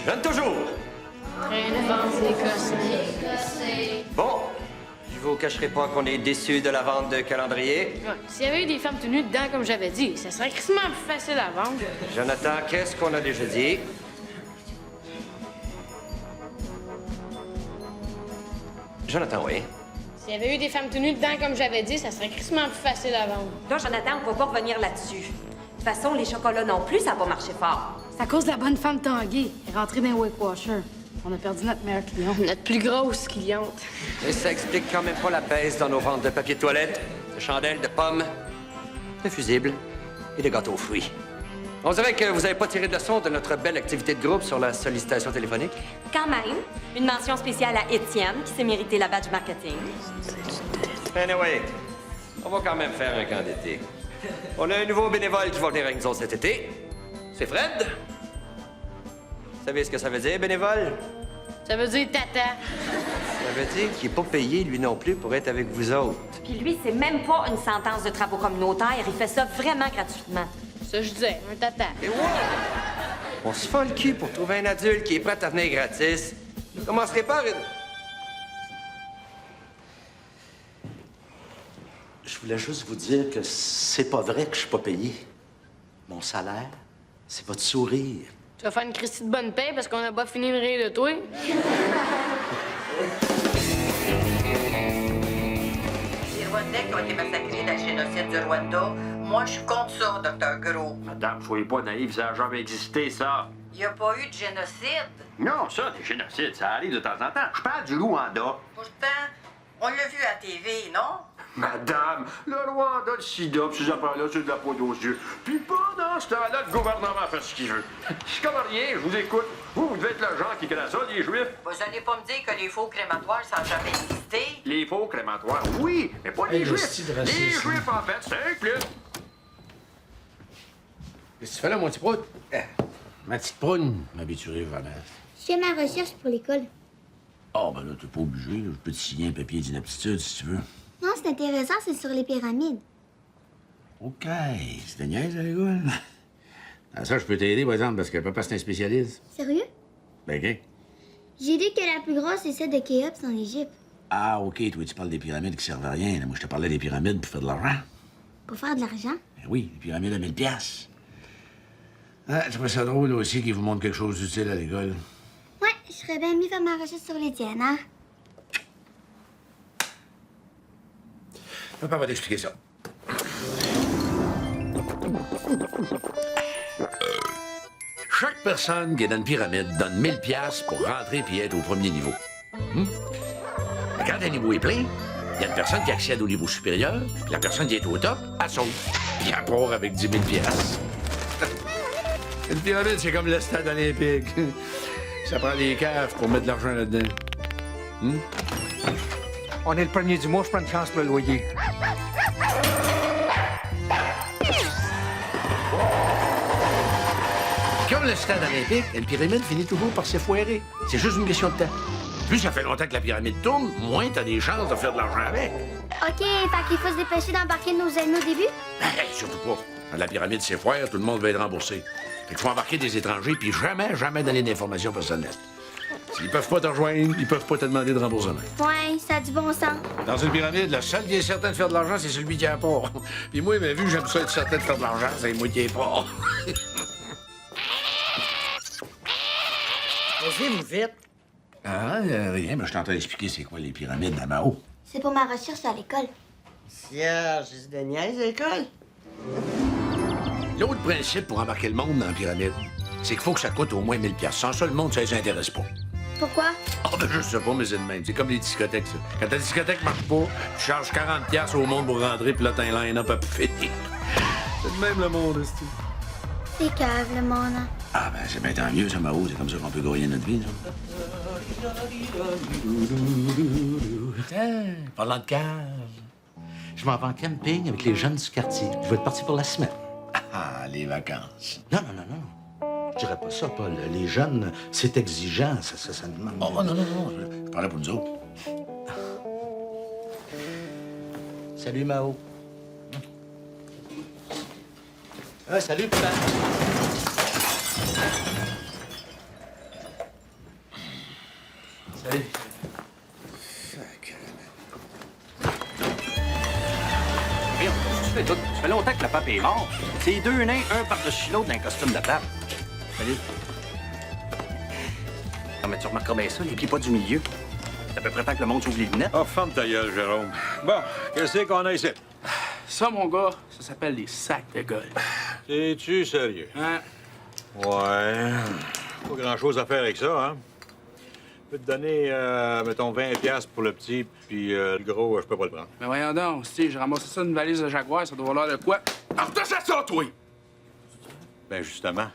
Jeune toujours. Rien de vente écossais. Bon, je vous cacherai pas qu'on est déçus de la vente de calendrier. Ouais, s'il y avait eu des femmes tenues dedans, comme j'avais dit, ça serait crissement plus facile à vendre. Jonathan, qu'est-ce qu'on a déjà dit? Jonathan, oui. S'il y avait eu des femmes tenues dedans, comme j'avais dit, ça serait crissement plus facile à vendre. Là, Jonathan, on va pas revenir là-dessus. De toute façon, les chocolats non plus, ça n'a pas marché fort. C'est à cause de la bonne femme Tanguay. Elle est rentrée dans Wake Washer. On a perdu notre meilleure cliente. Notre plus grosse cliente. Et ça explique quand même pas la baisse dans nos ventes de papier de toilette, de chandelles, de pommes, de fusibles et de gâteaux aux fruits. On dirait que vous n'avez pas tiré de leçon de notre belle activité de groupe sur la sollicitation téléphonique. Quand même, une mention spéciale à Étienne, qui s'est mérité la badge marketing. Anyway, on va quand même faire un camp d'été. On a un nouveau bénévole qui va venir avec nous autres cet été. C'est Fred. Vous savez ce que ça veut dire, bénévole? Ça veut dire tata. Ça veut dire qu'il n'est pas payé, lui non plus, pour être avec vous autres. Puis lui, c'est même pas une sentence de travaux communautaires. Il fait ça vraiment gratuitement. Ça, je disais, un tata. Et ouais! On se fait le cul pour trouver un adulte qui est prêt à venir gratis. Je commencerai par une... Je voulais juste vous dire que c'est pas vrai que je suis pas payé. Mon salaire, c'est votre sourire. Tu vas faire une Christie de bonne paix parce qu'on n'a pas fini de rire de toi. Les Rwandais qui ont été massacrés dans le génocide du Rwanda, moi, je suis contre ça, Dr. Gros. Madame, soyez pas naïve, ça n'a jamais existé, ça. Il n'y a pas eu de génocide. Non, ça, des génocides, ça arrive de temps en temps. Je parle du Rwanda. Pourtant, on l'a vu à TV, non? Madame, le Rwanda, le sida, pis ces affaires-là, c'est de la poudre aux yeux. Puis pendant ce temps-là, le gouvernement fait ce qu'il veut. Je comme rien, je vous écoute. Vous devez être le genre qui crée ça, les Juifs. Vous allez pas me dire que les faux crématoires, ça n'a jamais existé? Les faux crématoires, oui, mais pas les Hey, le Juifs. style de Les racisme. Juifs, en fait, c'est un plus. Qu'est-ce que tu fais là, mon petit prout? Ma petite prune, m'habituerai vraiment. Je fais ma recherche pour l'école. Oh, ben là, t'es pas obligé. Là. Je peux te signer un papier d'inaptitude, si tu veux. Non, c'est intéressant, c'est sur les pyramides. OK. C'est de niaise, à l'école. Ah, ça, je peux t'aider, par exemple, parce que papa, c'est un spécialiste. Sérieux? Ben, OK. J'ai lu que la plus grosse est celle de Khéops en Égypte. Ah, OK. Toi, tu parles des pyramides qui servent à rien. Là, moi, je te parlais des pyramides pour faire de l'argent. Pour faire de l'argent? Ben oui, les pyramides à 1000 piastres. Ah, je trouve ça drôle aussi qu'ils vous montrent quelque chose d'utile à l'école. Ouais, je serais bien mieux faire ma recherche sur les tiennes, hein? Papa va t'expliquer ça. Chaque personne qui est dans une pyramide donne 1000 piastres pour rentrer puis être au premier niveau. Mais quand un niveau est plein, il y a une personne qui accède au niveau supérieur, puis la personne qui est au top, elle saute. Puis elle part avec 10 000 piastres. Une pyramide, c'est comme le stade olympique. Ça prend des caves pour mettre de l'argent là-dedans. On est le premier du mois, je prends une chance pour le loyer. Comme le stade olympique, une pyramide finit toujours par s'effoirer. C'est juste une question de temps. Plus ça fait longtemps que la pyramide tourne, moins t'as des chances de faire de l'argent avec. OK, fait qu'il faut se dépêcher d'embarquer nos amis au début? Hey, surtout pas. Quand la pyramide s'effoire, tout le monde va être remboursé. Fait qu'il faut embarquer des étrangers puis jamais donner d'informations personnelles. S'ils peuvent pas te rejoindre, ils peuvent pas te demander de remboursement. Ouais, ça a du bon sens. Dans une pyramide, le seul qui est certain de faire de l'argent, c'est celui qui a pas. Puis moi, mais vu que j'aime ça être certain de faire de l'argent, c'est moi qui ai pas. Vas-y, vous vite. Ah, rien, mais je suis en train d'expliquer c'est quoi les pyramides à Mao. C'est pour ma recherche à l'école. Serge, c'est de niaise à l'école. L'autre principe pour embarquer le monde dans la pyramide, c'est qu'il faut que ça coûte au moins 1000 piastres. Sans ça, le monde, ça les intéresse pas. Pourquoi? Ah, ben, je sais pas, mais c'est de même. C'est comme les discothèques, ça. Quand ta discothèque marche pas, tu charges 40 piastres au monde pour rentrer, puis là, t'as un line-up à pu finir. C'est de même le monde, c'est. C'est cave, le monde. Hein. Ah, ben, c'est bien tant mieux, ça, Mao. C'est comme ça qu'on peut gagner notre vie, ça. Tiens, parlant de cave, je m'en vais en camping avec les jeunes du quartier. Je vais être parti pour la semaine. Ah, les vacances. Non. Je dirais pas ça, Paul. Les jeunes, c'est exigeant. Ça demande... Oh, non. Je parlais pour nous autres. Salut, Mao. Ah, salut, papa. Salut. Ça fait longtemps que le pape est mort. C'est deux nains, un par-dessus l'autre, dans un costume de pape. Salut. Non, mais tu remarqueras bien ça, les pieds pas du milieu. C'est à peu près temps que le monde s'ouvre les lunettes. Oh, ferme ta gueule, Jérôme. Bon, qu'est-ce qu'on a ici? Ça, mon gars, ça s'appelle des sacs de golf. Es-tu sérieux? Hein? Ouais. Pas grand-chose à faire avec ça, hein? Je peux te donner, mettons, 20$ pour le petit, puis le gros, je peux pas le prendre. Mais voyons donc, si j'ai ramassé ça d'une valise de Jaguar, ça doit valoir de quoi? Partage ça, toi! Ben justement,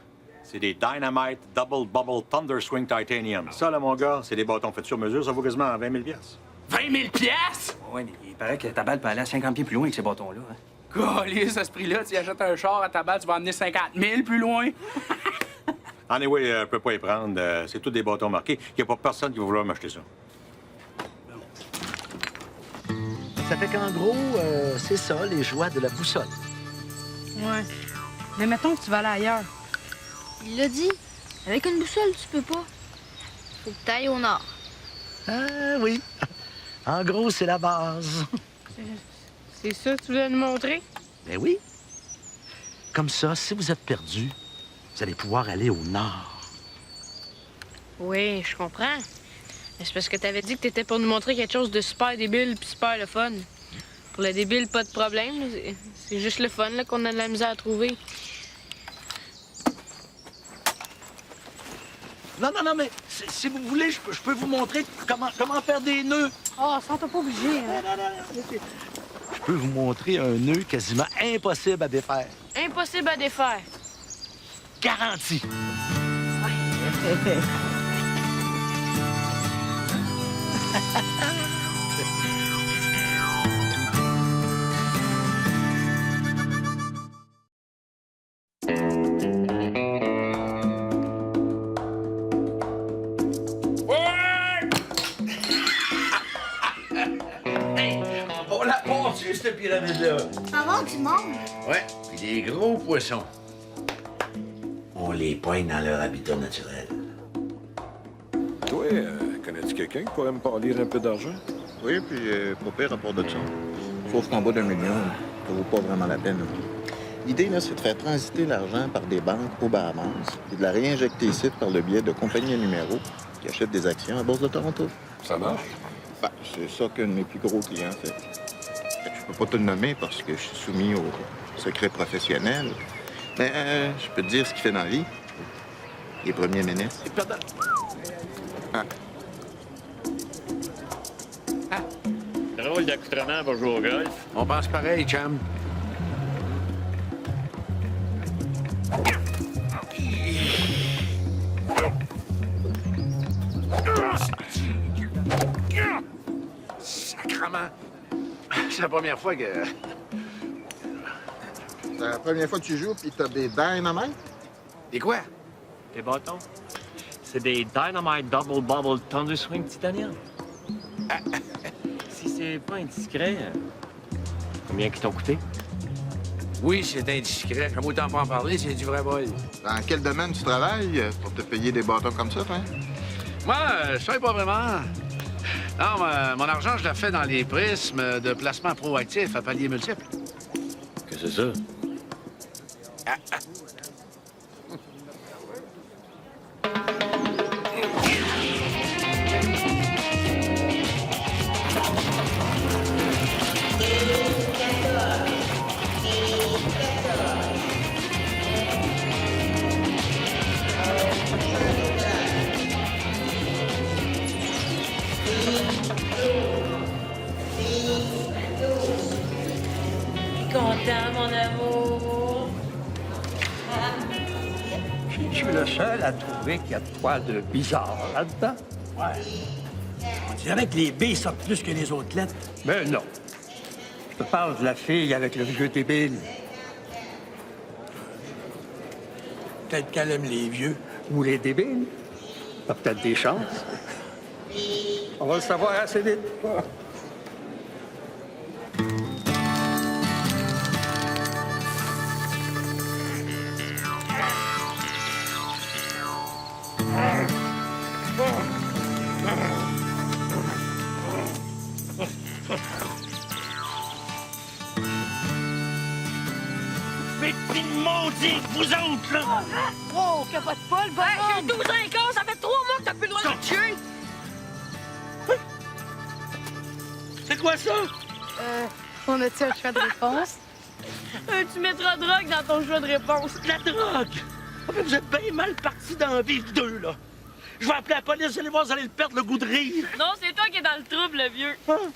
c'est des Dynamite Double Bubble Thunder Swing Titanium. Ça, là, mon gars, c'est des bâtons faits sur mesure, ça vaut quasiment 20 000$. 20 000 piastres? Oui, mais il paraît que ta balle peut aller à 50 pieds plus loin que ces bâtons-là. Hein? Calisse, à ce prix-là, tu achètes un char à ta balle, tu vas emmener 50 000 plus loin. Anyway, je peux pas y prendre. C'est tous des bâtons marqués. Il n'y a pas personne qui va vouloir m'acheter ça. Ça fait qu'en gros, c'est ça, les joies de la boussole. Ouais. Mais mettons que tu vas aller ailleurs. Il l'a dit. Avec une boussole, tu peux pas. Faut que t'ailles au nord. Ah oui. En gros, c'est la base. C'est ça que tu voulais nous montrer? Ben oui. Comme ça, si vous êtes perdu, vous allez pouvoir aller au nord. Oui, je comprends. Mais c'est parce que t'avais dit que t'étais pour nous montrer quelque chose de super débile puis super le fun. Pour le débile, pas de problème. C'est juste le fun là, qu'on a de la misère à trouver. Non, mais si vous voulez, je peux vous montrer comment faire des nœuds. Ah, ça, t'as pas obligé, hein? Je peux vous montrer un nœud quasiment impossible à défaire. Impossible à défaire. Garanti. On l'a pondu, cette pyramide-là. Avant que tu manges. Ouais, puis des gros poissons. On les poigne dans leur habitat naturel. Toi, connais-tu quelqu'un qui pourrait me parler un peu d'argent? Oui, puis pas pire rapport de ça. Sauf qu'en bas d'1 million, ça vaut pas vraiment la peine. L'idée, là, c'est de faire transiter l'argent par des banques aux Bahamas et de la réinjecter ici par le biais de compagnies à numéros qui achètent des actions à la Bourse de Toronto. Ça marche? Ben, c'est ça qu'un de mes plus gros clients fait. Je peux pas te le nommer parce que je suis soumis au secret professionnel. Mais je peux te dire ce qu'il fait dans la vie. Il est premier ministre. Ah. Drôle d'accoutrement pour jouer au golf. On pense pareil, chum. Sacrement. C'est la première fois que... C'est la première fois que tu joues, puis t'as des dynamites? Des quoi? Des bâtons. C'est des Dynamite Double Bubble Thunder Swing Titanium. Si c'est pas indiscret, combien qu'ils t'ont coûté? Oui, c'est indiscret. J'aime autant pas en parler, c'est du vrai bol. Dans quel domaine tu travailles pour te payer des bâtons comme ça, toi? Moi, je sais pas vraiment. Non, mon argent, je le fais dans les prismes de placement proactif à paliers multiples. Qu'est-ce que c'est ça? Content, mon amour. Je suis le seul à trouver qu'il y a de quoi de bizarre là-dedans. Ouais. On dirait que les billes sortent plus que les autres lettres. Mais non. Je te parle de la fille avec le vieux débile. Peut-être qu'elle aime les vieux ou les débiles. T'as peut-être des chances. On va le savoir assez vite. dis, vous autres, là! Oh, capote pas, le bonhomme! J'ai 12 ans et quart, ça fait 3 mois que t'as plus le droit de me tuer! C'est quoi ça? On a-tu un choix de réponse? Tu mettras drogue dans ton choix de réponse. La drogue! Ah, mais vous êtes bien mal partis d'en vivre deux, là. Je vais appeler la police, vous allez voir, vous allez perdre le goût de rire. Non, c'est toi qui es dans le trouble, le vieux. Hein?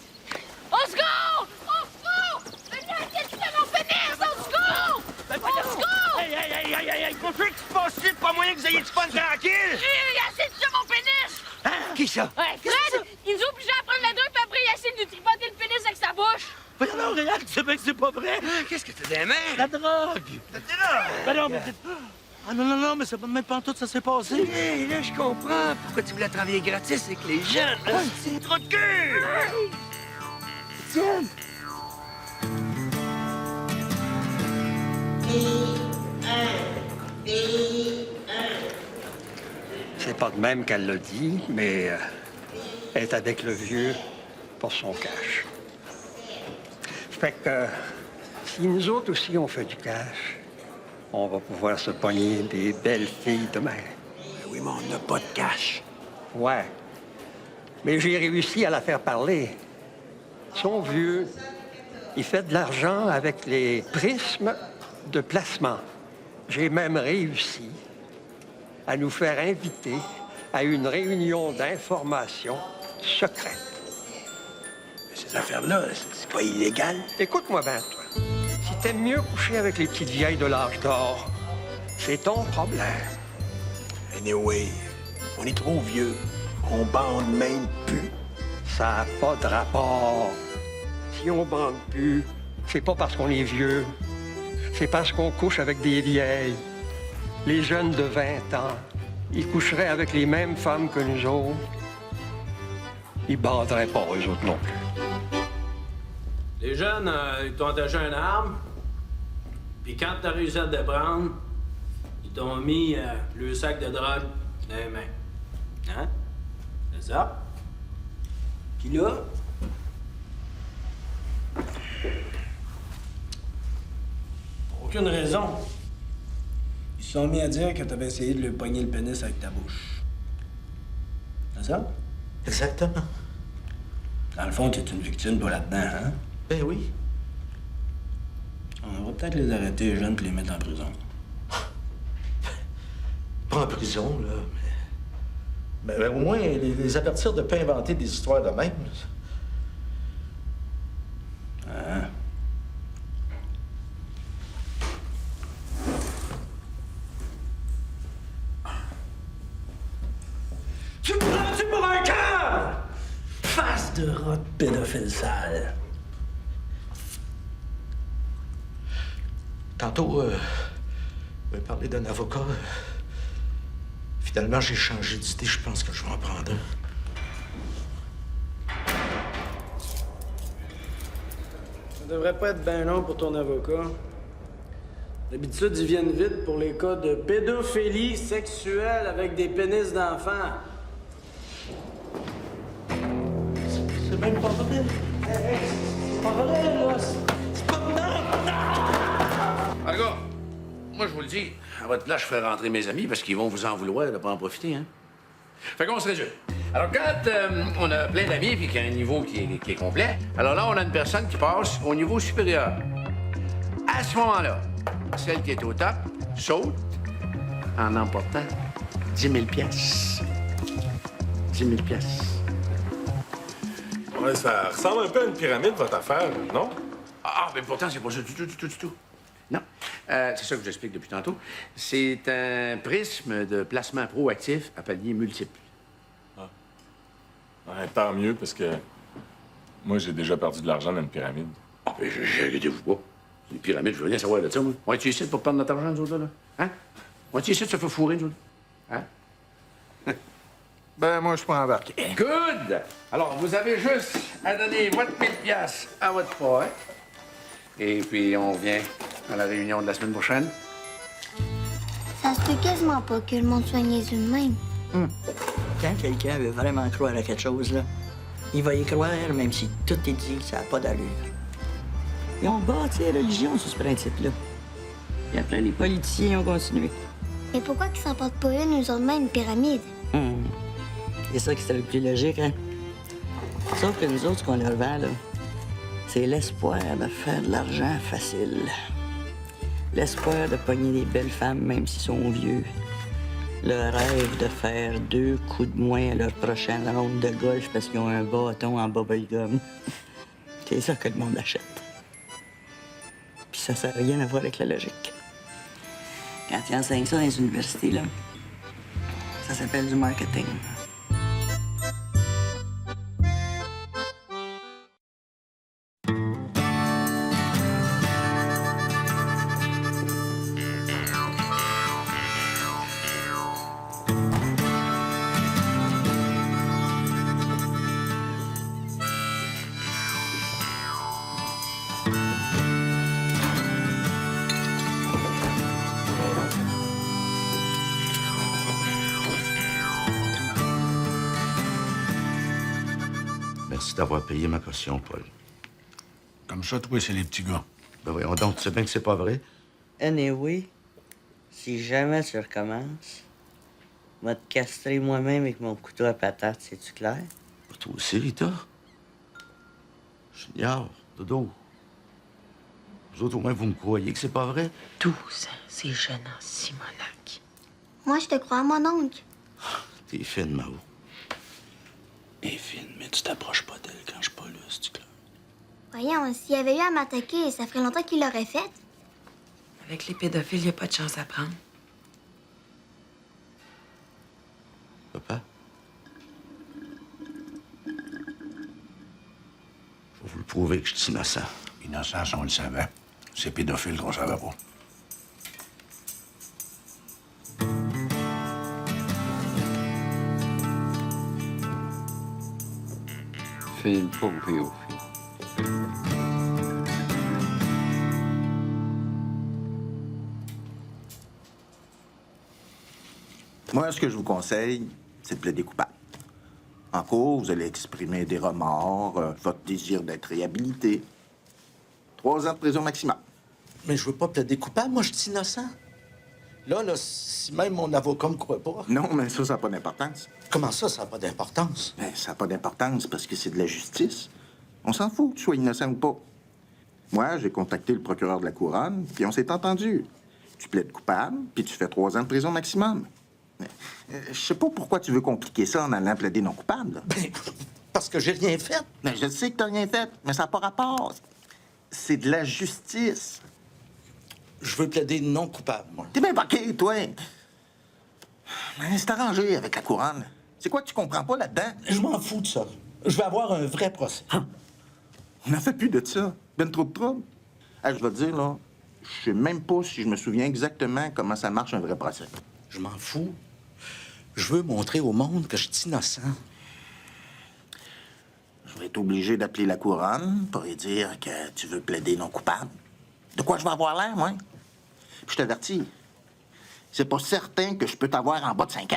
Au secours! Au secours! Venez, qu'est-ce que tu fais mon pénis? Au secours! Au secours! Hey! Pour ceux qui se passent, c'est pas moyen que vous ayez du fun tranquille! Il essaie de tuer mon pénis! Hein? Qui ça? Ouais, Fred, il nous oblige à prendre la drogue, puis après, il essaie de nous tripoter le pénis avec sa bouche. Voyons donc, Réal, tu sais bien que c'est pas vrai. Qu'est-ce que t'as des mains? La drogue! La drogue! Ben non, mais... Ah non, mais c'est pas même pas tout ça s'est passé. Hey, là, je comprends pourquoi tu voulais travailler gratis avec les jeunes. Hein? C'est trop de cul! Tiens! C'est pas de même qu'elle l'a dit, mais elle est avec le vieux pour son cash. Fait que si nous autres aussi on fait du cash, on va pouvoir se pogner des belles filles demain. Ben oui, mais on n'a pas de cash. Ouais. Mais j'ai réussi à la faire parler. Son vieux, il fait de l'argent avec les prismes de placement. J'ai même réussi à nous faire inviter à une réunion d'information secrète. Mais ces affaires-là, c'est pas illégal. Écoute-moi bien, toi. Si t'aimes mieux coucher avec les petites vieilles de l'âge d'or, c'est ton problème. Anyway, on est trop vieux. On bande même plus. Ça n'a pas de rapport. Si on bande plus, c'est pas parce qu'on est vieux. C'est parce qu'on couche avec des vieilles. Les jeunes de 20 ans, ils coucheraient avec les mêmes femmes que nous autres. Ils banderaient pas eux autres non plus. Les jeunes, ils t'ont attaché une arme, puis quand t'as réussi à te prendre, ils t'ont mis le sac de drogue dans les mains. Hein? C'est ça? Puis là, Pour aucune raison. Ils se sont mis à dire que t'avais essayé de lui pogner le pénis avec ta bouche. C'est ça? Exactement. Dans le fond, t'es une victime, toi, là-dedans, hein? Ben oui. On va peut-être les arrêter, les jeunes, puis les mettre en prison. Pas en prison, là, mais au moins les avertir de ne pas inventer des histoires de même. Hein? Tu me prends-tu pour un cœur? Face de rat pédophile sale. Tantôt, vous m'avez parlé d'un avocat. Finalement, j'ai changé d'idée. Je pense que je vais en prendre un. Ça devrait pas être bien long pour ton avocat. D'habitude, ils viennent vite pour les cas de pédophilie sexuelle avec des pénis d'enfants. C'est même pas vrai. C'est pas vrai, là. C'est pas vrai. En tout cas, moi, je vous le dis, à votre place, je ferai rentrer mes amis parce qu'ils vont vous en vouloir de pas en profiter, hein. Fait qu'on se résume. Alors, quand on a plein d'amis et qu'il y a un niveau qui est complet, alors là, on a une personne qui passe au niveau supérieur. À ce moment-là, celle qui est au top saute en emportant 10 000 piastres. 10 000 piastres. Ouais, ça ressemble un peu à une pyramide, votre affaire, non? Ah, mais pourtant, c'est pas ça du tout. Non. C'est ça que je vous explique depuis tantôt. C'est un prisme de placement proactif à paliers multiples. Ah. Ouais, tant mieux, parce que moi, j'ai déjà perdu de l'argent dans une pyramide. Ah, ben, inquiétez-vous pas. Les pyramides, je veux rien savoir de ça, moi. On est ici pour perdre notre argent, nous autres, là? Hein? On est ici de se faire fourrer, nous autres? Hein? Ben, moi, je peux embarquer. Good! Alors, vous avez juste à donner votre 1000 piastres à votre père. Et puis, on vient à la réunion de la semaine prochaine. Ça se peut quasiment pas que le monde soit niaiseux de même. Quand quelqu'un veut vraiment croire à quelque chose, là, il va y croire même si tout est dit que ça n'a pas d'allure. Ils ont bâti la religion sur ce principe-là. Puis après, les politiciens ont continué. Mais pourquoi qu'ils s'en portent pas une, eux autres même, une pyramide? C'est ça qui serait le plus logique, hein? Sauf que nous autres, ce qu'on leur vend, là, c'est l'espoir de faire de l'argent facile. L'espoir de pogner des belles femmes, même s'ils sont vieux. Le rêve de faire 2 coups de moins à leur prochaine ronde de golf parce qu'ils ont un bâton en bubblegum. C'est ça que le monde achète. Puis ça n'a rien à voir avec la logique. Quand ils enseignent ça dans les universités, là, ça s'appelle du marketing. Merci d'avoir payé ma caution, Paul. Comme ça, toi, c'est les petits gars. Ben voyons donc, tu sais bien que c'est pas vrai? Anyway, si jamais tu recommences, je vais te castrer moi-même avec mon couteau à patates, c'est-tu clair? Toi aussi, Rita? Junior, Dodo. Vous autres, au moins, vous me croyez que c'est pas vrai? 12 ans, c'est jeune en Simonac. Moi, je te crois, mon oncle. T'es fine, Mao. Et fine, mais tu t'approches pas d'elle quand je suis pas là, c'est clair. Voyons, s'il avait eu à m'attaquer, ça ferait longtemps qu'il l'aurait fait. Avec les pédophiles, il n'y a pas de chance à prendre. Papa? Faut vous le prouver que je suis innocent. Innocent, ça, on le savait. C'est pédophile qu'on savait pas. File pas au fil. Moi, ce que je vous conseille, c'est de plaider coupable. En cours, vous allez exprimer des remords, votre désir d'être réhabilité. 3 ans de prison maximum. Mais je veux pas plaider coupable, moi, je suis innocent. Là, si même mon avocat me croit pas... Non, mais ça n'a pas d'importance. Comment ça n'a pas d'importance? Ben, ça n'a pas d'importance parce que c'est de la justice. On s'en fout que tu sois innocent ou pas. Moi, j'ai contacté le procureur de la Couronne, puis on s'est entendu. Tu plaides coupable, puis tu fais 3 ans de prison maximum. Je sais pas pourquoi tu veux compliquer ça en allant plaider non coupable. Là. Ben, parce que j'ai rien fait. Ben, je sais que t'as rien fait, mais ça n'a pas rapport. C'est de la justice. Je veux plaider non coupable, moi. T'es bien paquet, toi. C'est arrangé avec la Couronne. C'est quoi que tu comprends pas là-dedans? Je m'en fous de ça. Je vais avoir un vrai procès. On n'en fait plus de ça. Ben trop de trouble. Ah, je vais te dire, là, je sais même pas si je me souviens exactement comment ça marche un vrai procès. Je m'en fous. Je veux montrer au monde que je suis innocent. Je vais être obligé d'appeler la Couronne pour lui dire que tu veux plaider non coupable. De quoi je vais avoir l'air, moi? Puis je t'avertis, c'est pas certain que je peux t'avoir en bas de 5 ans.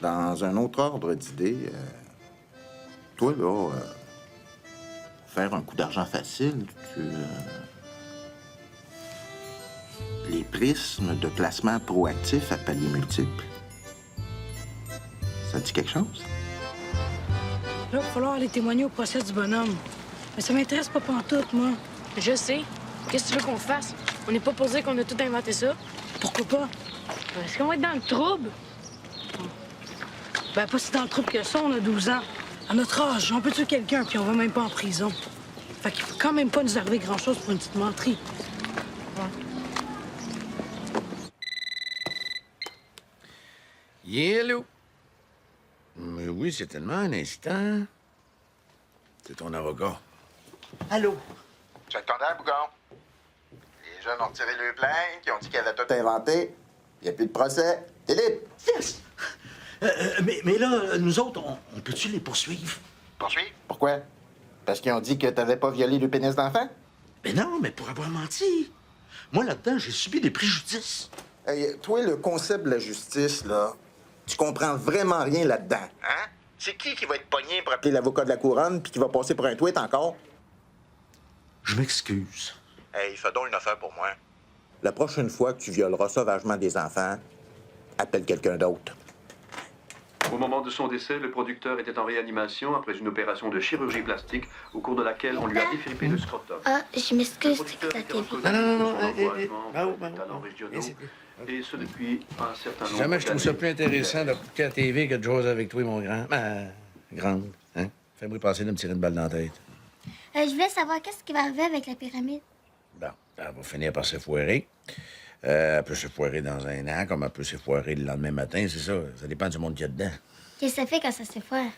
Dans un autre ordre d'idée, toi, là, faire un coup d'argent facile, les prismes de placement proactif à paliers multiples. Ça te dit quelque chose? Là, il va falloir aller témoigner au procès du bonhomme. Mais ça m'intéresse pas pantoute, moi. Je sais. Qu'est-ce que tu veux qu'on fasse? On n'est pas posé qu'on a tout inventé ça. Pourquoi pas? Est-ce qu'on va être dans le trouble? Ben, pas si dans le trouble que ça, on a 12 ans. À notre âge, on peut tuer quelqu'un, puis on va même pas en prison. Fait qu'il faut quand même pas nous arriver grand-chose pour une petite menterie. Hello. Mais oui, c'est tellement un instant. C'est ton avocat. Allô? Check ton temps, Bougon. Les jeunes ont tiré le plainte, ils ont dit qu'elle a tout inventé. Il n'y a plus de procès. T'es libre. Yes! Mais là, nous autres, on peut-tu les poursuivre? Poursuivre? Pourquoi? Parce qu'ils ont dit que t'avais pas violé le pénis d'enfant? Mais non, mais pour avoir menti. Moi, là-dedans, j'ai subi des préjudices. Hey, toi, le concept de la justice, là, tu comprends vraiment rien là-dedans. Hein? C'est qui va être pogné pour appeler l'avocat de la Couronne puis qui va passer pour un tweet encore? Je m'excuse. Hey, fais donc une affaire pour moi. La prochaine fois que tu violeras sauvagement des enfants, appelle quelqu'un d'autre. Au moment de son décès, le producteur était en réanimation après une opération de chirurgie plastique au cours de laquelle on lui a défrippé le scrotum. Ah, je m'excuse, c'est la TV. Et ce depuis un certain nombre Jamais je trouve ça d'années. plus intéressant d'écouter la TV que de jouer avec toi, mon grand. Grande, hein? Fais-moi passer de me tirer une balle dans la tête. Je voulais savoir qu'est-ce qui va arriver avec la pyramide. Bon, elle va finir par se foirer. Elle peut se foirer dans un an, comme elle peut se foirer le lendemain matin, c'est ça. Ça dépend du monde qu'il y a dedans. Qu'est-ce que ça fait quand ça se foire?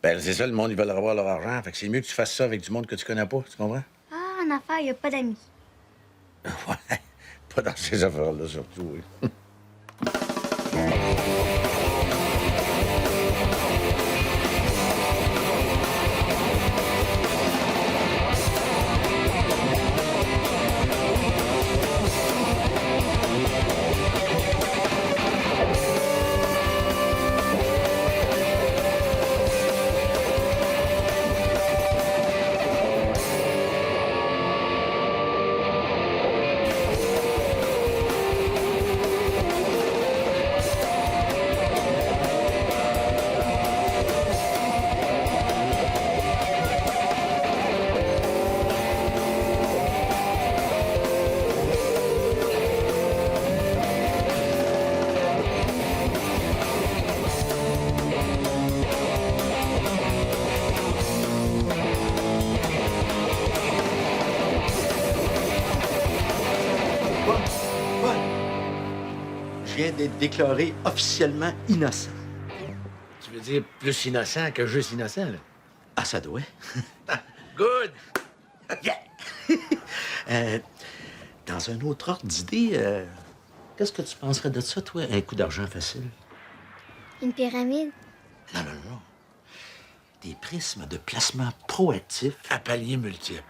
Ben, c'est ça, le monde, ils veulent avoir leur argent. Fait que c'est mieux que tu fasses ça avec du monde que tu connais pas, tu comprends? Ah, en affaire, il n'y a pas d'amis. Ouais, pas dans ces affaires-là, surtout, oui. Je viens d'être déclaré officiellement innocent. Tu veux dire plus innocent que juste innocent, là? Ah, ça doit. Good! Yeah! Dans un autre ordre d'idée, qu'est-ce que tu penserais de ça, toi, un coup d'argent facile? Une pyramide? Non. Des prismes de placement proactif. À palier multiple.